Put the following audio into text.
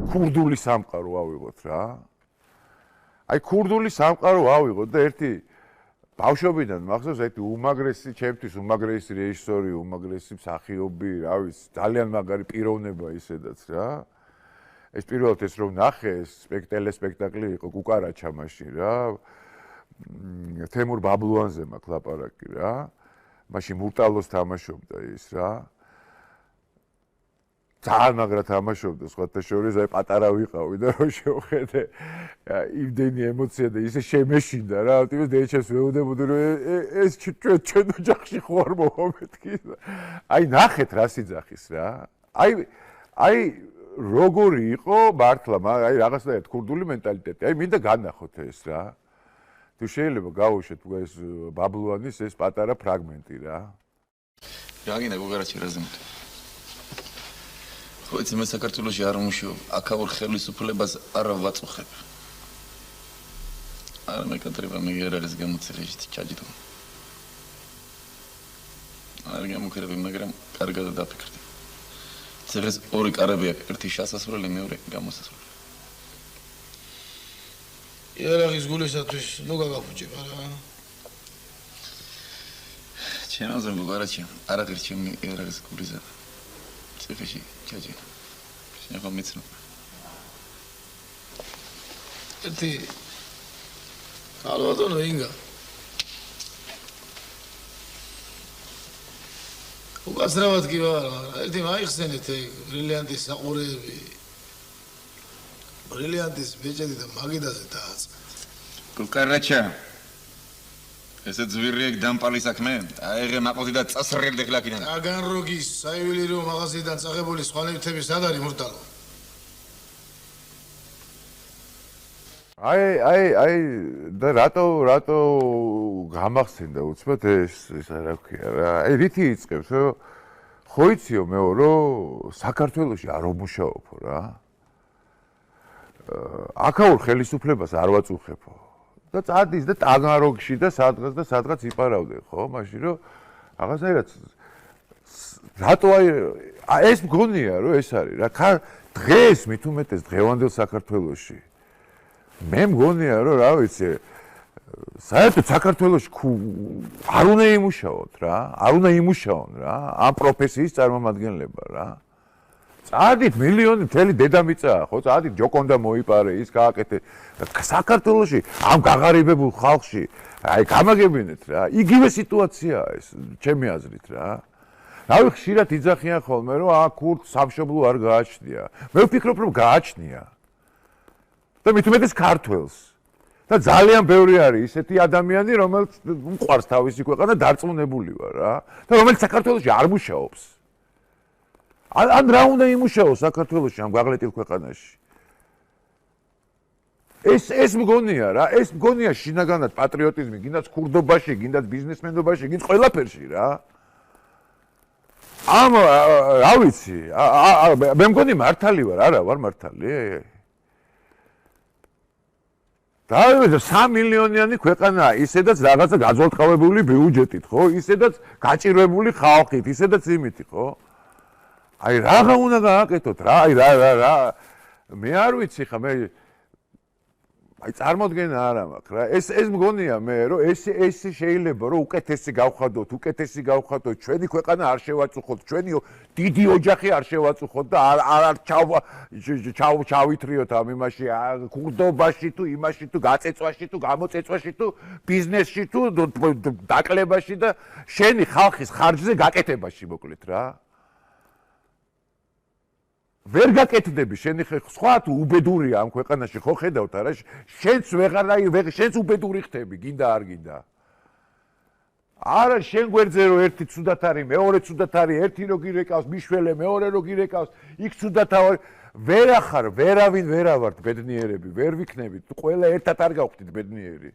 ქურდული სამყარო ავიღოთ რა. აი ქურდული სამყარო ავიღოთ და ერთი ბავშვობიდან მახსოვს ერთი უმაგრესი ჩემთვის უმაგრესი რეჟისორი, უმაგრესი მსახიობი, რა ვიცი, ძალიან მაგარი პიროვნება ისედაც რა. ეს პირველად ეს რომ ნახე, სპექტაკლი იყო კუკარაჩა მაშინ რა. თემურ ბაბლუანზე მაქვს ლაპარაკი რა. მაშინ მურტალოს თამაშობდა ის რა. ძალიან მაგრა თამაშობდა სხვათა შორის, აი პატარა ვიყავი და რო შევხედე იმდენი ემოცია და ისე შემეშინდა რა, ამიტომ დეჩას ვეუბნებოდი რომ ეს ჩვენ ოჯახში ხო არ მოვა მეთქი. აი ნახეთ რა სიძახის რა. აი როგორი იყო მართლა, აი რაღაცნაირად ქურდული მენტალიტეტი. აი მინდა განახოთ ეს რა. თუ შეიძლება გავუშვეთ ეს ბაბლუანის ეს პატარა ფრაგმენტი რა. რა გინდა გოგარაჩი რაზე მოდი. ხო იცი მე საქართველოში არ ვმუშაობ, აქაურ ხელისუფლებას არ ვაწუხებ. არ მეკატრება მე არ არის გამოცილებით ჩაჯდო. არ გამოკრები, მაგრამ კარგად დაფიქრდი. ცერეს ორი კარები აქვს, ერთი შესასვლელი, მეორე გამოსასვლელი. იარაღის გულისათვის ნუ გაგაფუჭებ არა. ჩემზე გოგარაჩი, არაღირ ჩემი იარაღის გულისა. ციხეში ჩაჯი. შეხო მიცნო. ერთი ალბათ ინგა. უკაცრავად კი ვარ, მაგრამ ერთი მაიხსენეთ ბრილიანტის საყურეები. ბრილიანტის ბეჭედი და მაგიდაზე დააწყეთ. გოგარაჩა ესე ძვირი ეგ დამპალი საქმე? აიღე მაყოდი და წასრელდი ხლაკიდან. აგან როგის საიუველირო მაღაზიიდან წაღებული სხვანაირთები სად არის მურტალო? აი და რატო გამახსენდა უცბად ეს რა ქვია რა. აი რითი იწყებს რომ ხო იციო მეო რომ საქართველოში არ ვმუშაობო რა. აქაურ ხელისუფლებას არ ვაწუხებო. და წადის და ტაგანროგში და სადღაც იპარავდნენ ხო მაშინ რომ რაღაცნაირად რატო აი ეს მგონია რომ ეს არის რა დღეს მით უმეტეს დღევანდელ საქართველოში მე მგონია რომ რა ვიცი საერთოდ საქართველოში არ უნდა იმუშაოთ რა არ უნდა იმუშაონ რა ამ პროფესიის წარმომადგენლება რა წადით მილიონი მთელი დედამიწაა ხო წადით ჯოკონდა მოიპარე ის გააკეთე საქართველოში ამ გაღარიბებულ ხალხში აი გამაგებინეთ რა იგივე სიტუაციაა ეს ჩემი აზრით რა რავი ხშირად იძახიან ხოლმე რომ აქ სამშობლო არ გააჩნია მე ვფიქრობ რომ გააჩნია და მით უმეტეს ქართველს და ძალიან ბევრი არის ისეთი ადამიანი რომელიც უყვარს თავისი ქვეყანა დარწმუნებული ვარ რა და რომელიც საქართველოში არ მუშაობს ან რა უნდა იმუშაოს საქართველოში ამ გაღლეტილ ქვეყანაში ეს მგონია რა ეს მგონია შინაგანად პატრიოტიზმი გინდაც ქურდობაში გინდაც ბიზნესმენობაში გინდაც ყველაფერში რა ამ რა ვიცი მე მგონი მართალი ვარ არა ვარ მართალი და 3 მილიონიანი ქვეყანაა ისედაც რაღაცა გაზოლტყავებული ბიუჯეტით ხო ისედაც გაჭირვებული ხალხით ისედაც იმითი ხო აი რაღა უნდა გააკეთოთ რა აი რა მე არ ვიცი ხა მე აი წარმოდგენა არ მაქვს რა ეს მგონია მე რომ ეს შეიძლება რომ უკეთესი გავხადოთ ჩვენი ქვეყანა არ შევაწუხოთ ჩვენი დიდი ოჯახი არ შევაწუხოთ და არ ჩავითრიოთ ამ იმაში ქურდობაში თუ იმაში თუ გაწეწვაში თუ გამოწეწვაში თუ ბიზნესში თუ დაკლებაში და შენი ხალხის ხარჯზე გაკეთებაში მოკლედ რა ვერ გაკეთდები შენი სხვა თუ უბედურია ამ ქვეყანაში ხო ხედავთ არა შენც შენც უბედური ხდები გინდა არ გინდა არა შენ გვერდზე რომ ერთი ცუდად არის მეორე ცუდად არის ერთი რო გირეკავს მიშველე მეორე რო გირეკავს იქ ცუდად არის ვერავინ ვერავართ ბედნიერები ვერ ვიქნებით ყველა ერთად არ გავხდით ბედნიერი